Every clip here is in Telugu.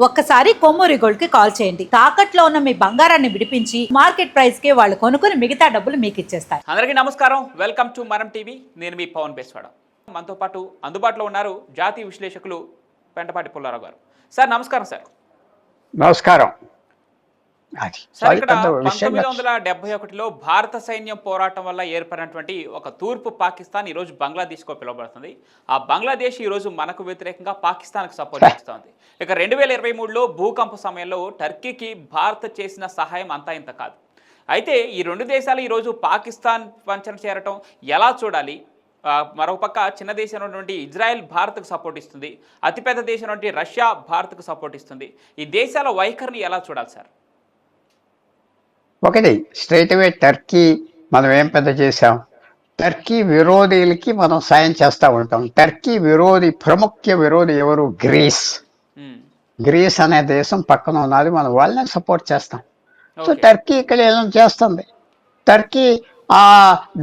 ఒక్కసారి కొమ్మూరి గోల్డ్ కి కాల్ చేయండి. తాకట్లో ఉన్న మీ బంగారాన్ని విడిపించి మార్కెట్ ప్రైస్ కి వాళ్ళు కొనుక్కుని మిగతా డబ్బులు మీకు ఇచ్చేస్తారు. అందరికీ నమస్కారం. వెల్కమ్ టు మనం టీవీ. నేను మీ పవన్ బేస్వాడ. మనతో పాటు అందుబాటులో ఉన్నారు జాతీయ విశ్లేషకులు పెంటపాటి పుల్లారావు గారు. సార్ నమస్కారం. సార్ నమస్కారం. సార్, ఇక్కడ 1971లో భారత సైన్యం పోరాటం వల్ల ఏర్పడినటువంటి ఒక తూర్పు పాకిస్తాన్ ఈరోజు బంగ్లాదేశ్కు పిలువబడుతుంది. ఆ బంగ్లాదేశ్ ఈరోజు మనకు వ్యతిరేకంగా పాకిస్తాన్కు సపోర్ట్ చేస్తుంది. ఇక 2023లో భూకంప సమయంలో టర్కీకి భారత్ చేసిన సహాయం అంతా ఇంత కాదు. అయితే ఈ రెండు దేశాలు ఈరోజు పాకిస్తాన్ వంచన చేరటం ఎలా చూడాలి? మరోపక్క చిన్న దేశం నుండి ఇజ్రాయెల్ భారత్కు సపోర్ట్ ఇస్తుంది, అతిపెద్ద దేశం నుండి రష్యా భారత్కు సపోర్ట్ ఇస్తుంది. ఈ దేశాల వైఖరిని ఎలా చూడాలి సార్? ఒకటి స్ట్రైట్ అవే టర్కీ మనం ఏం పెద్ద చేసాం, టర్కీ విరోధులకి మనం సాయం చేస్తూ ఉంటాం. టర్కీ ప్రముఖ విరోధి ఎవరు? గ్రీస్. గ్రీస్ అనే దేశం పక్కన ఉన్నది, మనం వాళ్ళని సపోర్ట్ చేస్తాం. సో టర్కీ ఇక్కడ ఏం చేస్తుంది? టర్కీ ఆ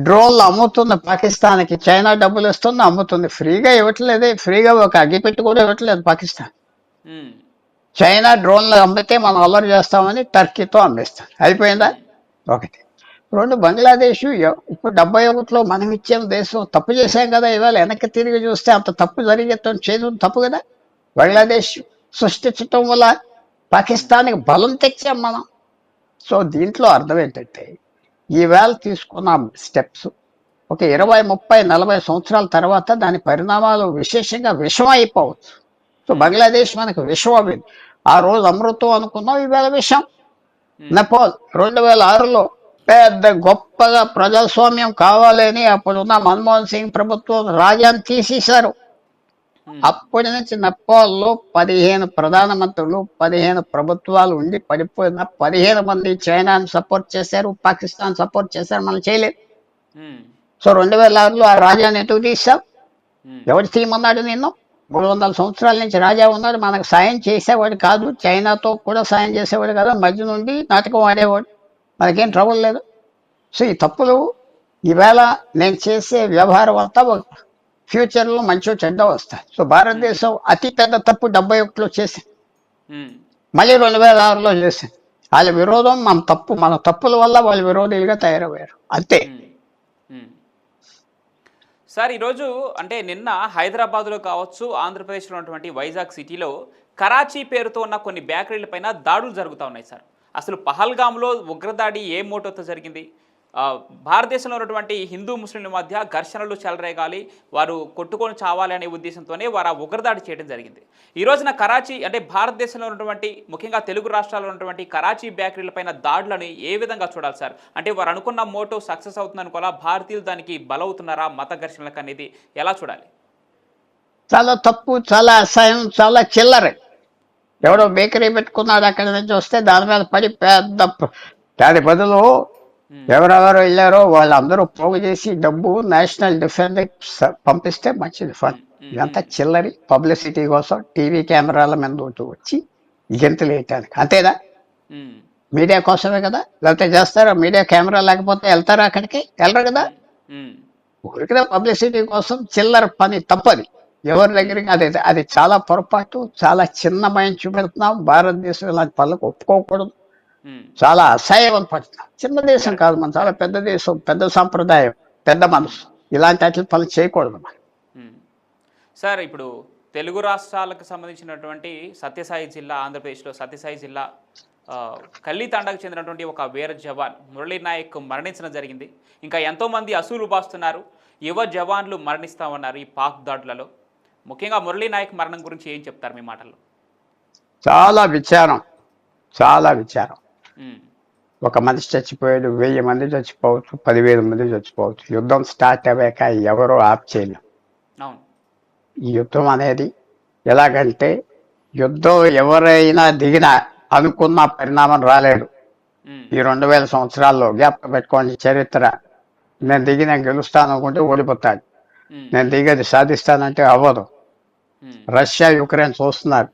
డ్రోన్లు అమ్ముతుంది పాకిస్తాన్కి, చైనా డబ్బులు ఇస్తుంది, అమ్ముతుంది. ఫ్రీగా ఇవ్వట్లేదే, ఫ్రీగా ఒక అగ్గిపెట్టి కూడా ఇవ్వట్లేదు పాకిస్తాన్. చైనా డ్రోన్లు అమ్మితే మనం అల్లరి చేస్తామని టర్కీతో అమ్మిస్తాం. అయిపోయిందా? ఒకటి. రెండు, బంగ్లాదేశ్ ఇప్పుడు 71లో మనం ఇచ్చిన దేశం తప్పు చేశాం కదా, ఇవాళ వెనక్కి తిరిగి చూస్తే అంత తప్పు జరిగేస్తాం, చేయడం తప్పు కదా. బంగ్లాదేశ్ సృష్టించటం వల్ల పాకిస్తాన్కి బలం తెచ్చాం మనం. సో దీంట్లో అర్థం ఏంటంటే, ఈవేళ తీసుకున్న స్టెప్స్ ఒక 20, 30, 40 సంవత్సరాల తర్వాత దాని పరిణామాలు విశేషంగా విషం అయిపోవచ్చు. సో బంగ్లాదేశ్ మనకు విషం అయింది. ఆ రోజు అమృతం అనుకున్నాం, ఈవేళ విషం. నేపాల్ 2006లో పెద్ద గొప్పగా ప్రజాస్వామ్యం కావాలని అప్పుడున్న మన్మోహన్ సింగ్ ప్రభుత్వం రాజాన్ని తీసేశారు. అప్పటి నుంచి నేపాల్లో 15 ప్రధానమంత్రులు, 15 ప్రభుత్వాలు ఉండి పడిపోయిన 15 మంది చైనాని సపోర్ట్ చేశారు, పాకిస్తాన్ సపోర్ట్ చేశారు, మనం చేయలేదు. సో 2006లో ఆ రాజాన్ని ఎందుకు తీసాం? ఎవరు తీయమన్నాడు నిన్ను? 300 సంవత్సరాల నుంచి రాజా ఉన్నాడు, మనకు సాయం చేసేవాడు కాదు, చైనాతో కూడా సాయం చేసేవాడు కదా, మధ్య నుండి నాటకం ఆడేవాడు, మనకేం ట్రబుల్ లేదు. సో ఈ తప్పులు ఈవేళ నేను చేసే వ్యవహారం అంతా ఫ్యూచర్లో మంచి చెడ్డ వస్తాయి. సో భారతదేశం అతి పెద్ద తప్పు 71లో చేసింది, మళ్ళీ 2006లో చేసింది. వాళ్ళ విరోధం మన తప్పుల వల్ల వాళ్ళు విరోధులుగా తయారయ్యారు, అంతే. సార్, ఈరోజు అంటే నిన్న హైదరాబాద్లో కావచ్చు, ఆంధ్రప్రదేశ్లో ఉన్నటువంటి వైజాగ్ సిటీలో కరాచీ పేరుతో ఉన్న కొన్ని బేకరీల పైన దాడులు జరుగుతూ ఉన్నాయి సార్. అసలు పహల్గామ్లో ఉగ్రదాడి ఏ మోటోతో జరిగింది? భారతదేశంలో ఉన్నటువంటి హిందూ ముస్లింల మధ్య ఘర్షణలు చెలరేగాలి, వారు కొట్టుకొని చావాలి అనే ఉద్దేశంతోనే వారు ఆ ఉగ్రదాడి చేయడం జరిగింది. ఈ రోజున కరాచీ అంటే భారతదేశంలో ఉన్నటువంటి ముఖ్యంగా తెలుగు రాష్ట్రాల్లో ఉన్నటువంటి కరాచీ బేకరీల పైన దాడులను ఏ విధంగా చూడాలి సార్? అంటే వారు అనుకున్న మోటో సక్సెస్ అవుతుంది అనుకోవాలా, భారతీయులు దానికి బలవుతున్నారా మత ఘర్షణలకు అనేది ఎలా చూడాలి? చాలా తప్పు, చాలా అసహ్యం, చాలా చిల్లర. ఎవడో బేకరీ పెట్టుకున్నాడు అక్కడి నుంచి వస్తే దాని మీద పడి పెద్ద, దాని బదులు ఎవరెవరు వెళ్ళారో వాళ్ళందరూ పోగు చేసి డబ్బు నేషనల్ డిఫెన్స్ పంపిస్తే మంచిది. ఫన్ ఇదంతా చిల్లరి పబ్లిసిటీ కోసం టీవీ కెమెరాల మీద వచ్చి గెంతులు వేయటానికి, అంతేదా? మీడియా కోసమే కదా, లేకపోతే చేస్తారా? మీడియా కెమెరా లేకపోతే వెళ్తారా అక్కడికి? వెళ్ళరు కదా. ఊరికదా పబ్లిసిటీ కోసం చిల్లర పని, తప్పది ఎవరి దగ్గరికి. అది చాలా పొరపాటు, చాలా చిన్న మైండ్ చూపెడుతున్నాం. భారతదేశం ఇలాంటి పనులకు ఒప్పుకోకూడదు, చాలా అసహ్యం పడుతున్నాం. చిన్న దేశం కాదు, మన చాలా పెద్ద దేశం, పెద్ద సాంప్రదాయం, పెద్ద మనసు. ఇలాంటి వాటి పనులు చేయకూడదు మనం. సార్, ఇప్పుడు తెలుగు రాష్ట్రాలకు సంబంధించినటువంటి సత్యసాయి జిల్లా, ఆంధ్రప్రదేశ్లో సత్యసాయి జిల్లా కల్లితాండకు చెందినటువంటి ఒక వీర జవాన్ మురళీ నాయక్ మరణించడం జరిగింది. ఇంకా ఎంతోమంది అసూలు బాస్తున్నారు, యువ జవాన్లు మరణిస్తామన్నారు ఈ పాక్ దాడులలో. ముఖ్యంగా మురళీ నాయక్ మరణం గురించి ఏం చెప్తారు మీ మాటల్లో? చాలా విచారం, చాలా విచారం. ఒక మనిషి చచ్చిపోయాడు, 1000 మంది చచ్చిపోవచ్చు, 10,000 మంది చచ్చిపోవచ్చు. యుద్ధం స్టార్ట్ అయ్యాక ఎవరో ఆప్ చేయలేం. ఈ యుద్ధం అనేది ఎలాగంటే, యుద్ధం ఎవరైనా దిగినా అనుకున్న పరిణామం రాలేదు. ఈ 2000 సంవత్సరాల్లో జ్ఞాపకం పెట్టుకోండి చరిత్ర. నేను దిగి నేను గెలుస్తాను అనుకుంటే ఓడిపోతాడు, నేను దిగేది సాధిస్తానంటే అవ్వదు. రష్యా యుక్రెయిన్ చూస్తున్నారు.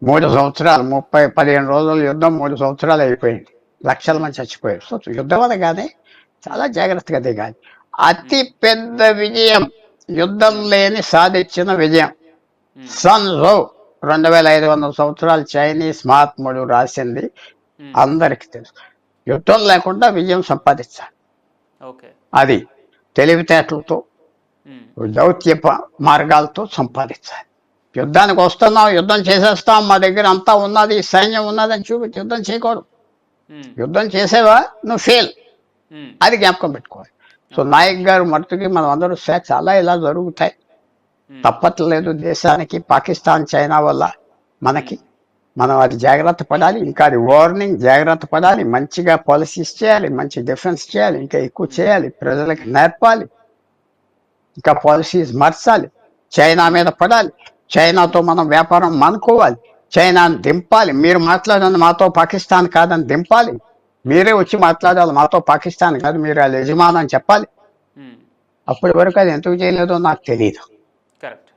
3 సంవత్సరాలు 15 రోజుల యుద్ధం 3 సంవత్సరాలు అయిపోయింది, లక్షల మంది చచ్చిపోయారు. సో యుద్ధం అనగానే చాలా జాగ్రత్తగా దిగాలి. అతి పెద్ద విజయం, యుద్ధం లేని సాధించిన విజయం. సన్ జో 2500 సంవత్సరాలు చైనీస్ మహాత్ముడు రాసింది అందరికీ తెలుసు. యుద్ధం లేకుండా విజయం సంపాదించాలి. ఓకే. అది తెలివితేటలతో దౌత్య మార్గాలతో సంపాదించాలి. యుద్ధానికి వస్తున్నాం, యుద్ధం చేసేస్తాం, మా దగ్గర అంతా ఉన్నది, సైన్యం ఉన్నదని చూపించి యుద్ధం చేయకూడదు. యుద్ధం చేసేవా నువ్వు ఫెయిల్, అది జ్ఞాపకం పెట్టుకోవాలి. సో నాయక్ గారు మట్టుకి మనం అందరూ చాలా ఇలా జరుగుతాయి, తప్పట్లేదు. దేశానికి పాకిస్తాన్ చైనా వల్ల మనకి మనం అది జాగ్రత్త పడాలి. ఇంకా అది వార్నింగ్, జాగ్రత్త పడాలి. మంచిగా పాలసీస్ చేయాలి, మంచి డిఫెన్స్ చేయాలి, ఇంకా ఎక్కువ చేయాలి, ప్రజలకు నేర్పాలి, ఇంకా పాలసీస్ మార్చాలి. చైనా మీద పడాలి, చైనాతో మనం వ్యాపారం మానుకోవాలి, చైనాని దింపాలి. మీరు మాట్లాడండి మాతో పాకిస్తాన్ కాదని దింపాలి. మీరే వచ్చి మాట్లాడాలి మాతో పాకిస్తాన్ కాదు, మీరు వాళ్ళ యజమాని అని చెప్పాలి. అప్పటి వరకు అది ఎందుకు చేయలేదో నాకు తెలియదు. Correct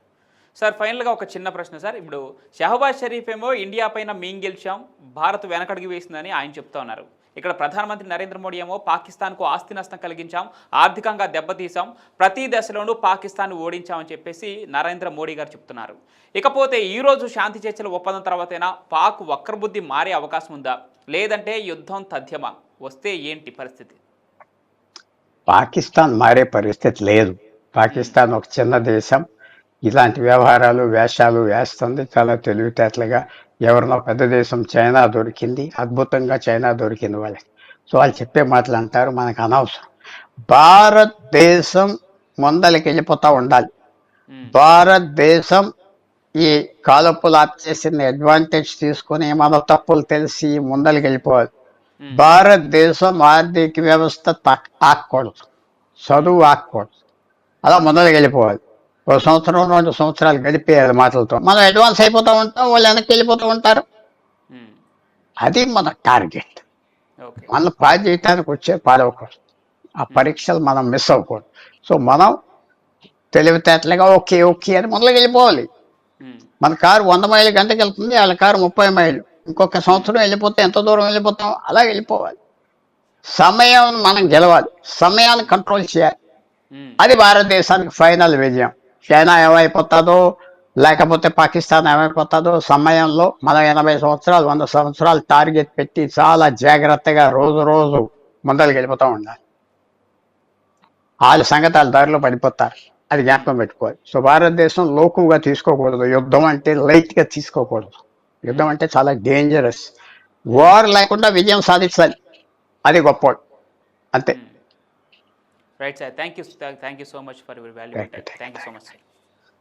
sir. ఫైనల్గా ఒక చిన్న ప్రశ్న సార్. ఇప్పుడు షహబాజ్ షరీఫ్ ఏమో ఇండియా పైన మేం గెలిచాం, భారత్ వెనకడుగు వేసిందని ఆయన చెప్తా ఉన్నారు. ఇక్కడ ప్రధానమంత్రి నరేంద్ర మోడీ ఏమో పాకిస్తాన్కు ఆస్తి నష్టం కలిగించాం, ఆర్థికంగా దెబ్బతీసాం, ప్రతి దశలోనూ పాకిస్తాన్ ఓడించామని చెప్పేసి నరేంద్ర మోడీ గారు చెప్తున్నారు. ఇకపోతే ఈరోజు శాంతి చర్చల ఒప్పందం తర్వాతైనా పాక్ వక్రబుద్ధి మారే అవకాశం ఉందా, లేదంటే యుద్ధం తథ్యమా? వస్తే ఏంటి పరిస్థితి? పాకిస్తాన్ మారే పరిస్థితి లేదు. పాకిస్తాన్ ఒక చిన్న దేశం, ఇలాంటి వ్యవహారాలు వేషాలు వేస్తుంది చాలా తెలివితేటలుగా. ఎవరినో పెద్ద దేశం చైనా దొరికింది, అద్భుతంగా చైనా దొరికింది వాళ్ళకి. సో వాళ్ళు చెప్పే మాటలు అంటారు, మనకు అనవసరం. భారతదేశం ముందలకి వెళ్ళిపోతూ ఉండాలి. భారతదేశం ఈ కాలపులు ఆప్ చేసిన అడ్వాంటేజ్ తీసుకుని మన తప్పులు తెలిసి ముందలకి వెళ్ళిపోవాలి. భారతదేశం ఆర్థిక వ్యవస్థ ఆకూడదు, చదువు ఆకూడదు, అలా ముందలకి వెళ్ళిపోవాలి. 1 సంవత్సరం 2 సంవత్సరాలు గడిపేయాలి మాటలతో. మనం అడ్వాన్స్ అయిపోతూ ఉంటాం, వాళ్ళు వెనక్కి వెళ్ళిపోతూ ఉంటారు. అది మన టార్గెట్. మనం పాస్ చేయటానికి వచ్చే పాడవకూడదు, ఆ పరీక్షలు మనం మిస్ అవ్వకూడదు. సో మనం తెలివితేటలుగా ఓకే ఓకే అని మొదలుకి వెళ్ళిపోవాలి. మన కారు 100 మైళ్ళు గంటకి వెళ్తుంది, వాళ్ళ కారు 30 మైళ్ళు. ఇంకొక సంవత్సరం వెళ్ళిపోతే ఎంత దూరం వెళ్ళిపోతాం, అలా వెళ్ళిపోవాలి. సమయం మనం గెలవాలి, సమయాన్ని కంట్రోల్ చేయాలి. అది భారతదేశానికి ఫైనల్ విజయం. చైనా ఏమైపోతుందో లేకపోతే పాకిస్తాన్ ఏమైపోతుందో సమయంలో మనం 80 సంవత్సరాలు 100 సంవత్సరాలు టార్గెట్ పెట్టి చాలా జాగ్రత్తగా రోజు రోజు ముందరికి వెళ్ళిపోతూ ఉండాలి. వాళ్ళ సంగతి వాళ్ళ దారిలో పడిపోతారు, అది జ్ఞాపకం పెట్టుకోవాలి. సో భారతదేశం లోకుగా తీసుకోకూడదు, యుద్ధం అంటే లైట్గా తీసుకోకూడదు. యుద్ధం అంటే చాలా డేంజరస్. వార్ లేకుండా విజయం సాధించాలి, అది గొప్ప. అంతే. Right sir, thank you so much for your valuable time. Thank you so much sir.